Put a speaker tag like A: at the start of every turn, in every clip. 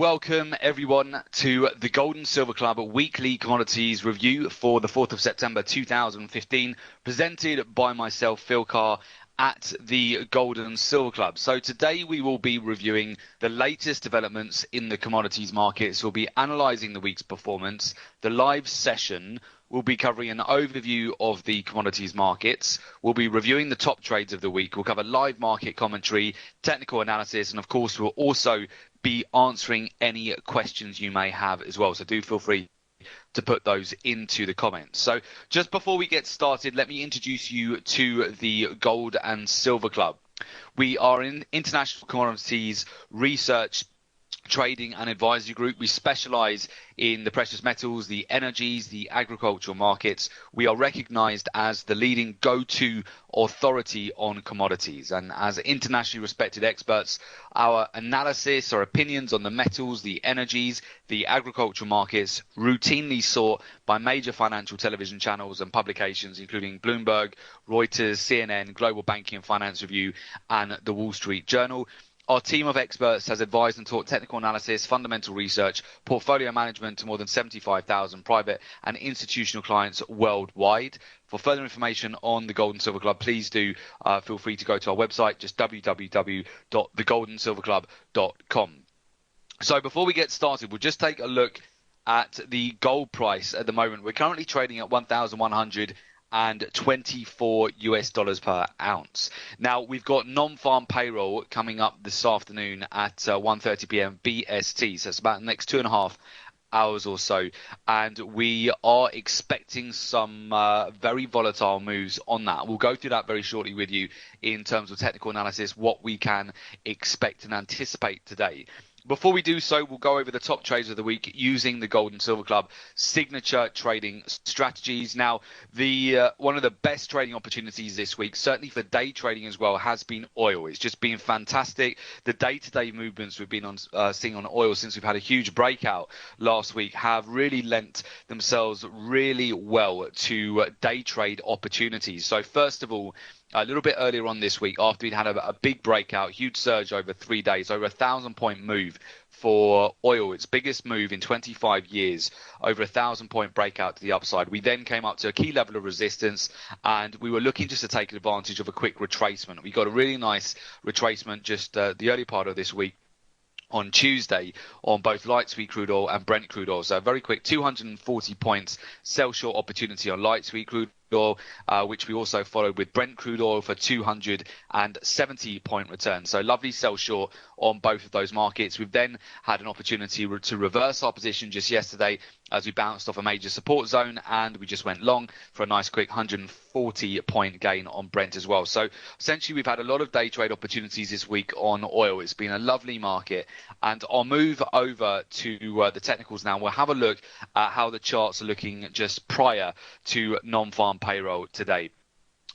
A: welcome everyone to the Gold and Silver Club weekly commodities review for the 4th of September 2015, presented by myself, Phil Carr, at the Gold and Silver Club. So today we will be reviewing the latest developments in the commodities markets. We'll be analysing the week's performance. The live session will be covering an overview of the commodities markets. We'll be reviewing the top trades of the week. We'll cover live market commentary, technical analysis, and of course we'll also be answering any questions you may have as well. So do feel free to put those into the comments. So just before we get started, let me introduce you to the Gold and Silver Club. We are an international commodities research, trading and advisory group. We specialize in the precious metals, the energies, the agricultural markets. We are recognized as the leading go-to authority on commodities. And as internationally respected experts, our analysis, our opinions on the metals, the energies, the agricultural markets routinely sought by major financial television channels and publications, including Bloomberg, Reuters, CNN, Global Banking and Finance Review, and the Wall Street Journal. Our team of experts has advised and taught technical analysis, fundamental research, portfolio management to more than 75,000 private and institutional clients worldwide. For further information on the Gold and Silver Club, please do feel free to go to our website, just www.thegoldensilverclub.com. So before we get started, we'll just take a look at the gold price at the moment. We're currently trading at 1,124 US dollars per ounce. Now we've got non-farm payroll coming up this afternoon at 1:30 p.m. BST, so it's about the next 2.5 hours or so, and we are expecting some very volatile moves on that. We'll go through that very shortly with you in terms of technical analysis, what we can expect and anticipate today. Before we do so, we'll go over the top trades of the week using the Gold and Silver Club signature trading strategies. Now, one of the best trading opportunities this week, certainly for day trading as well, has been oil. It's just been fantastic. The day-to-day movements we've been seeing on oil since we've had a huge breakout last week have really lent themselves really well to day trade opportunities. So first of all, a little bit earlier on this week, after we'd had a big breakout, huge surge over 3 days, over 1,000-point move for oil, its biggest move in 25 years, over 1,000-point breakout to the upside. We then came up to a key level of resistance, and we were looking just to take advantage of a quick retracement. We got a really nice retracement just the early part of this week on Tuesday on both light sweet crude oil and Brent crude oil. So a very quick 240 points sell short opportunity on light sweet crude oil, which we also followed with Brent crude oil for 270 point return. So lovely sell short on both of those markets. We've then had an opportunity to reverse our position just yesterday as we bounced off a major support zone, and we just went long for a nice quick 140 point gain on Brent as well. So essentially we've had a lot of day trade opportunities this week on oil. It's been a lovely market, and I'll move over to the technicals now. We'll have a look at how the charts are looking just prior to non-farm payroll today.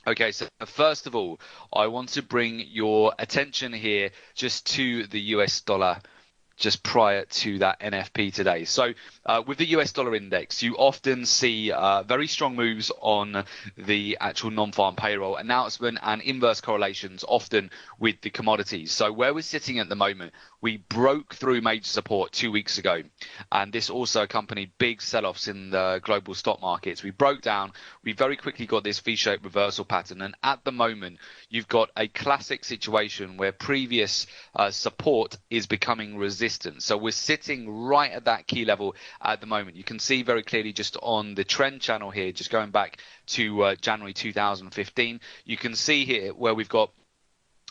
A: Okay, so first of all, I want to bring your attention here just to the US dollar just prior to that NFP today. So with the US dollar index, you often see very strong moves on the actual non-farm payroll announcement and inverse correlations often with the commodities. So where we're sitting at the moment, we broke through major support 2 weeks ago, and this also accompanied big sell-offs in the global stock markets. We broke down, we very quickly got this V-shaped reversal pattern, and at the moment you've got a classic situation where previous support is becoming resistance. So we're sitting right at that key level at the moment. You can see very clearly just on the trend channel here, just going back to January 2015, you can see here where we've got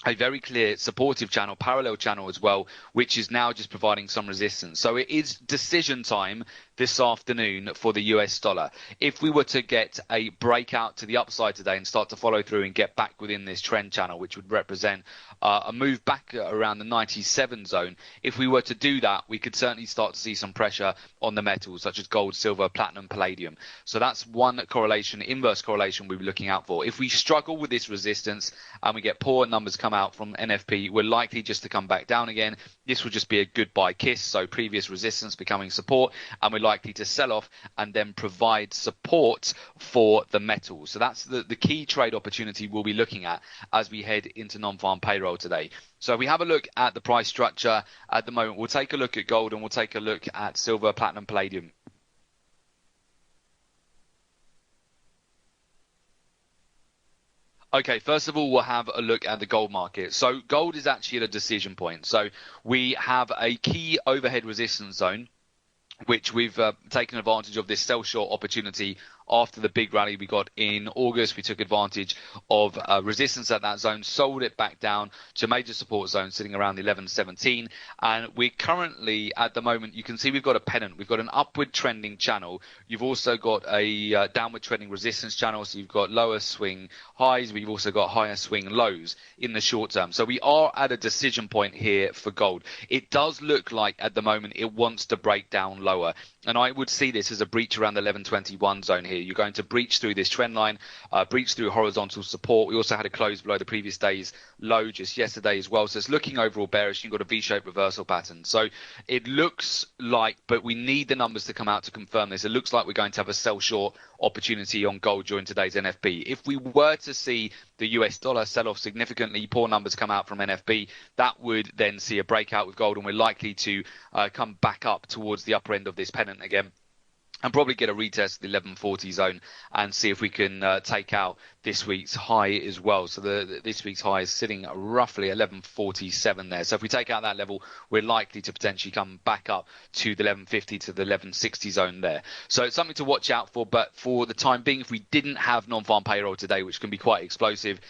A: a very clear supportive channel, parallel channel as well, which is now just providing some resistance. So it is decision time this afternoon for the US dollar. If we were to get a breakout to the upside today and start to follow through and get back within this trend channel, which would represent a move back around the 97 zone, if we were to do that, we could certainly start to see some pressure on the metals such as gold, silver, platinum, palladium. So that's one correlation, inverse correlation we'll be looking out for. If we struggle with this resistance and we get poor numbers come out from NFP, we're likely just to come back down again. This will just be a goodbye kiss, so previous resistance becoming support, and we're likely to sell off and then provide support for the metals. So that's the key trade opportunity we'll be looking at as we head into non-farm payroll today. So if we have a look at the price structure at the moment, we'll take a look at gold and we'll take a look at silver, platinum, palladium. Okay, first of all, we'll have a look at the gold market. So gold is actually at a decision point. So we have a key overhead resistance zone, which we've taken advantage of this sell short opportunity after the big rally we got in August. We took advantage of resistance at that zone, sold it back down to major support zone sitting around the 1117. And we're currently, at the moment, you can see we've got a pennant. We've got an upward trending channel. You've also got a downward trending resistance channel. So you've got lower swing highs, but you've also got higher swing lows in the short term. So we are at a decision point here for gold. It does look like at the moment it wants to break down lower. And I would see this as a breach around the 1121 zone here. You're going to breach through this trend line, breach through horizontal support. We also had a close below the previous day's low just yesterday as well. So it's looking overall bearish. You've got a V-shaped reversal pattern. So it looks like, but we need the numbers to come out to confirm this. It looks like we're going to have a sell short opportunity on gold during today's NFP. If we were to see the US dollar sell off significantly, poor numbers come out from NFP, that would then see a breakout with gold, and we're likely to come back up towards the upper end of this pennant again and probably get a retest of the 1140 zone and see if we can take out this week's high as well. So this week's high is sitting at roughly 1147 there. So if we take out that level, we're likely to potentially come back up to the 1150 to the 1160 zone there. So it's something to watch out for. But for the time being, if we didn't have non-farm payroll today, which can be quite explosive,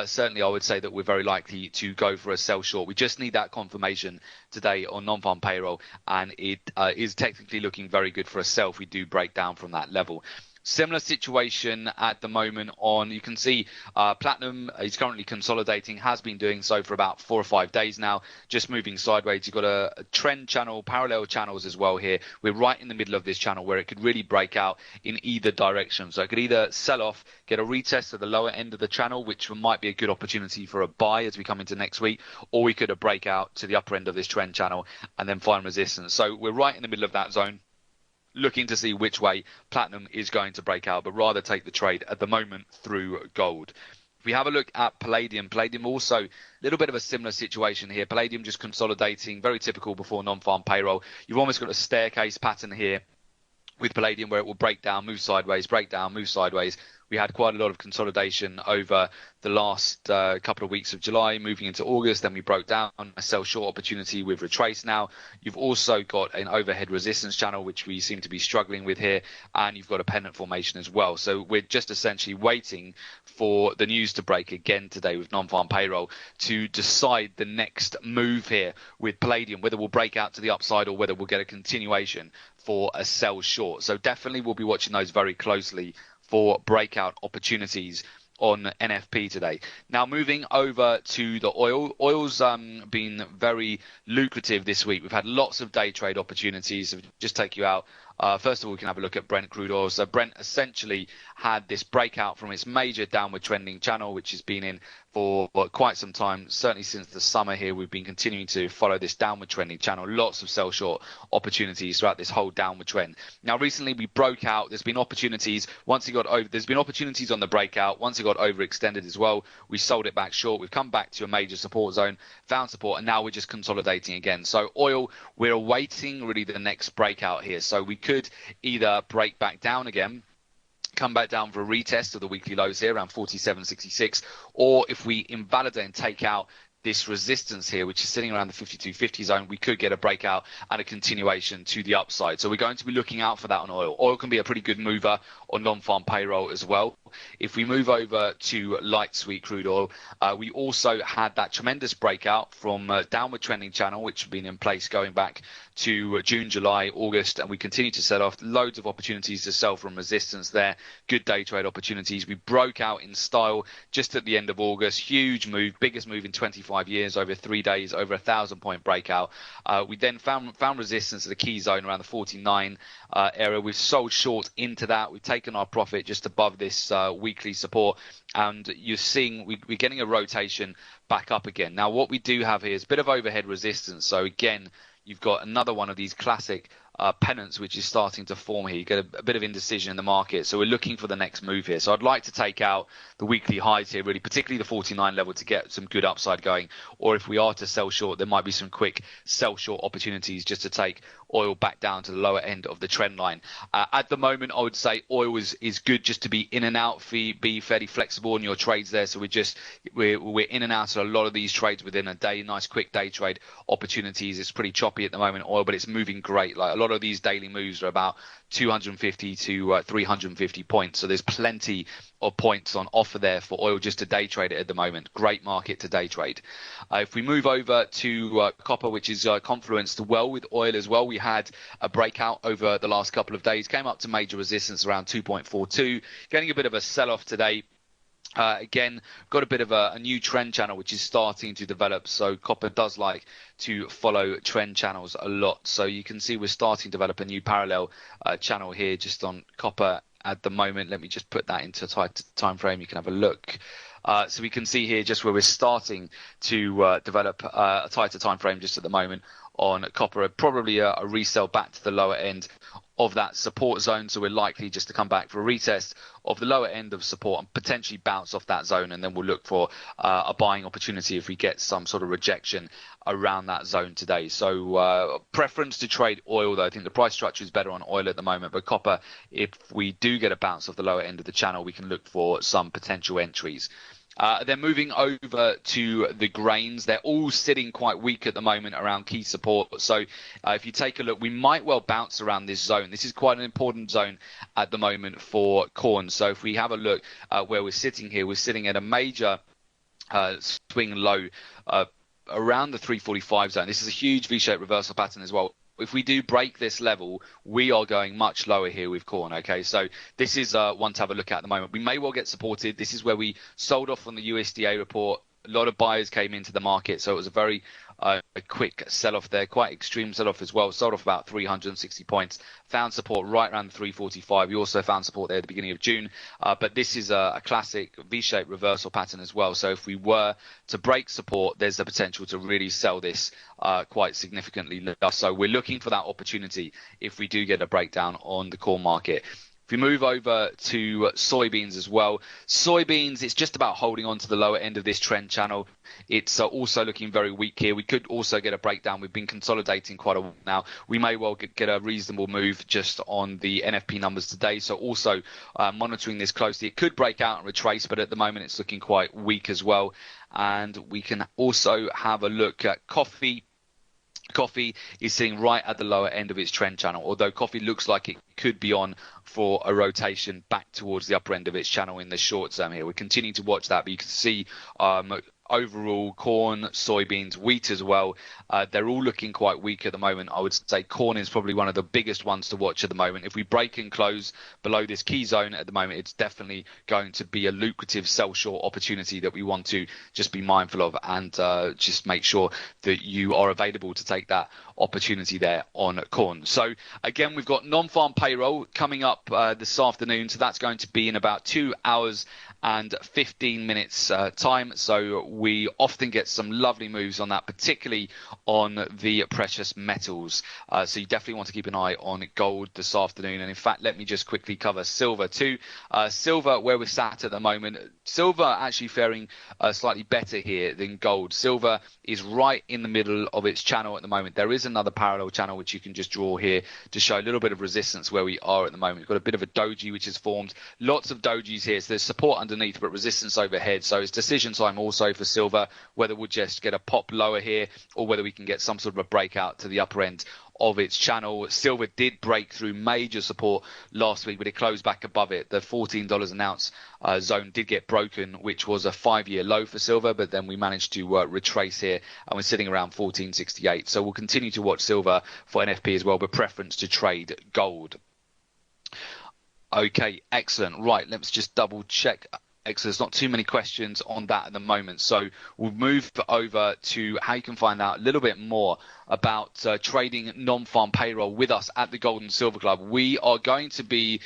A: certainly I would say that we're very likely to go for a sell short. We just need that confirmation today on non-farm payroll, and it is technically looking very good for a sell if we do break down from that level. Similar situation at the moment on, you can see platinum is currently consolidating, has been doing so for about 4 or 5 days now, just moving sideways. You've got a trend channel, parallel channels as well here. We're right in the middle of this channel where it could really break out in either direction. So it could either sell off, get a retest at the lower end of the channel, which might be a good opportunity for a buy as we come into next week, or we could break out to the upper end of this trend channel and then find resistance. So we're right in the middle of that zone, looking to see which way platinum is going to break out, but rather take the trade at the moment through gold. If we have a look at palladium also a little bit of a similar situation here. Palladium just consolidating, very typical before non-farm payroll. You've almost got a staircase pattern here with palladium where it will break down, move sideways, break down, move sideways. We had quite a lot of consolidation over the last couple of weeks of July, moving into August. Then we broke down a sell short opportunity with retrace now. You've also got an overhead resistance channel, which we seem to be struggling with here. And you've got a pennant formation as well. So we're just essentially waiting for the news to break again today with non-farm payroll to decide the next move here with palladium, whether we'll break out to the upside or whether we'll get a continuation for a sell short. So definitely we'll be watching those very closely for breakout opportunities on NFP today. Now moving over to the oil. Oil's been very lucrative this week. We've had lots of day trade opportunities. So just take you out. First of all, we can have a look at Brent crude oil. So Brent essentially had this breakout from its major downward trending channel, which has been in for quite some time. Certainly since the summer here, we've been continuing to follow this downward trending channel. Lots of sell short opportunities throughout this whole downward trend. Now, recently we broke out. There's been opportunities once it got over. There's been opportunities on the breakout. Once it got overextended as well, we sold it back short. We've come back to a major support zone, found support, and now we're just consolidating again. So oil, we're awaiting really the next breakout here. So we could either break back down again, come back down for a retest of the weekly lows here around 47.66, or if we invalidate and take out this resistance here, which is sitting around the 52.50 zone, we could get a breakout and a continuation to the upside. So we're going to be looking out for that on oil. Oil can be a pretty good mover on non-farm payroll as well. If we move over to light sweet crude oil, we also had that tremendous breakout from a downward trending channel, which had been in place going back to June, July, August, and we continue to sell off. Loads of opportunities to sell from resistance there. Good day trade opportunities. We broke out in style just at the end of August. Huge move, biggest move in 25 years, over 3 days, over 1,000-point breakout. We then found resistance at the key zone around the 49 area. We've sold short into that. We've taken our profit just above this weekly support, and you're seeing we're getting a rotation back up again. Now, what we do have here is a bit of overhead resistance. So again, you've got another one of these classic pennants which is starting to form here. You get a bit of indecision in the market, so we're looking for the next move here. So I'd like to take out the weekly highs here, really, particularly the 49 level, to get some good upside going. Or if we are to sell short, there might be some quick sell short opportunities just to take oil back down to the lower end of the trend line. At the moment, I would say oil is good just to be in and out, be fairly flexible in your trades there. So we're in and out of a lot of these trades within a day. Nice quick day trade opportunities. It's pretty choppy at the moment, oil, but it's moving great. Like a lot of these daily moves are about 250 to 350 points. So there's plenty of points on offer there for oil just to day trade it at the moment. Great market to day trade. If we move over to copper, which is confluenced well with oil as well, we had a breakout over the last couple of days, came up to major resistance around 2.42, getting a bit of a sell-off today. Again, got a bit of a new trend channel which is starting to develop. So copper does like to follow trend channels a lot. So you can see we're starting to develop a new parallel channel here just on copper at the moment. Let me just put that into a time frame. You can have a look. So we can see here just where we're starting to develop a tighter time frame just at the moment on copper, probably a resell back to the lower end of that support zone. So we're likely just to come back for a retest of the lower end of support and potentially bounce off that zone, and then we'll look for a buying opportunity if we get some sort of rejection around that zone today. So preference to trade oil, though. I think the price structure is better on oil at the moment, but copper, if we do get a bounce off the lower end of the channel, we can look for some potential entries. Then moving over to the grains, they're all sitting quite weak at the moment around key support. So if you take a look, we might well bounce around this zone. This is quite an important zone at the moment for corn. So if we have a look where we're sitting here, we're sitting at a major swing low around the 345 zone. This is a huge V-shaped reversal pattern as well. If we do break this level, we are going much lower here with corn. Okay, so this is one to have a look at the moment. We may well get supported. This is where we sold off on the USDA report. A lot of buyers came into the market, so it was a very a quick sell-off there, quite extreme sell-off as well. Sold off about 360 points, found support right around 345. We also found support there at the beginning of June, but this is a classic V-shaped reversal pattern as well. So if we were to break support, there's the potential to really sell this quite significantly. So we're looking for that opportunity if we do get a breakdown on the core market. If we move over to soybeans as well, soybeans, it's just about holding on to the lower end of this trend channel. It's also looking very weak here. We could also get a breakdown. We've been consolidating quite a while now. We may well get a reasonable move just on the NFP numbers today. So also monitoring this closely. It could break out and retrace, but at the moment it's looking quite weak as well. And we can also have a look at coffee. Coffee is sitting right at the lower end of its trend channel, although coffee looks like it could be on for a rotation back towards the upper end of its channel in the short term here. We're continuing to watch that, but you can see overall corn, soybeans, wheat as well, they're all looking quite weak at the moment. I would say corn is probably one of the biggest ones to watch at the moment. If we break and close below this key zone at the moment, it's definitely going to be a lucrative sell short opportunity that we want to just be mindful of, and just make sure that you are available to take that opportunity there on corn. So again, we've got non-farm payroll coming up this afternoon, so that's going to be in about 2 hours and 15 minutes time. So we often get some lovely moves on that, particularly on the precious metals. So you definitely want to keep an eye on gold this afternoon. And in fact, let me just quickly cover silver too. Silver, where we're sat at the moment, silver actually faring slightly better here than gold. Silver is right in the middle of its channel at the moment. There is another parallel channel which you can just draw here to show a little bit of resistance where we are at the moment. We've got a bit of a doji which has formed. Lots of dojis here. So there's support underneath, but resistance overhead. So it's decision time also for silver, whether we'll just get a pop lower here or whether we can get some sort of a breakout to the upper end of its channel. Silver did break through major support last week, but it closed back above it. The $14 an ounce zone did get broken, which was a 5-year low for silver, but then we managed to retrace here, and we're sitting around 1468. So we'll continue to watch silver for NFP as well, but preference to trade gold. Okay, excellent. Right, let's just double check. Excellent. There's not too many questions on that at the moment. So we'll move over to how you can find out a little bit more about trading non-farm payroll with us at the Gold and Silver Club. We are going to be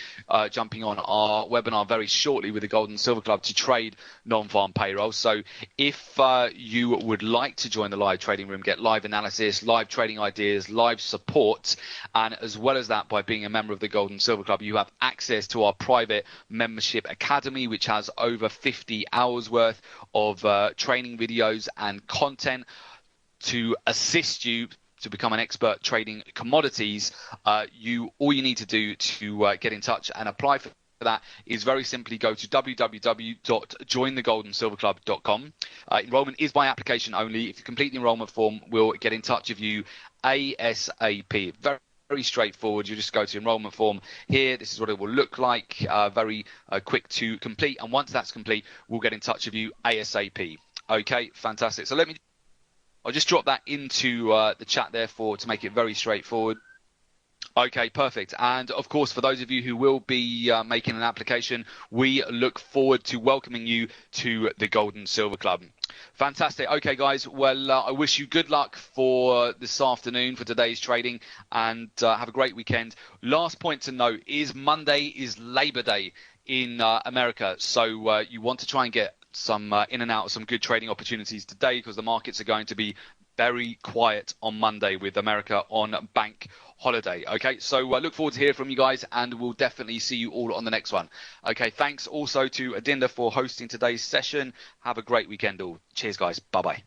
A: jumping on our webinar very shortly with the Gold and Silver Club to trade non-farm payroll. So if you would like to join the live trading room, get live analysis, live trading ideas, live support, and as well as that, by being a member of the Gold and Silver Club, you have access to our private membership academy, which has over 50 hours worth of training videos and content to assist you to become an expert trading commodities. All you need to do to get in touch and apply for that is very simply go to www.jointhegoldensilverclub.com. Enrollment is by application only. If you complete the enrollment form, we'll get in touch with you ASAP. Very straightforward. You just go to enrollment form here. This is what it will look like. Very quick to complete. And once that's complete, we'll get in touch with you ASAP. Okay, fantastic. So I'll just drop that into the chat there to make it very straightforward. Okay, perfect. And of course, for those of you who will be making an application, we look forward to welcoming you to the Gold and Silver Club. Fantastic. Okay, guys. Well, I wish you good luck for this afternoon, for today's trading, and have a great weekend. Last point to note is Monday is Labor Day in America. So you want to try and get some in and out of some good trading opportunities today, because the markets are going to be very quiet on Monday with America on bank holiday. Okay, so look forward to hearing from you guys, and we'll definitely see you all on the next one. Okay, thanks also to Adinda for hosting today's session. Have a great weekend all. Cheers, guys. Bye-bye.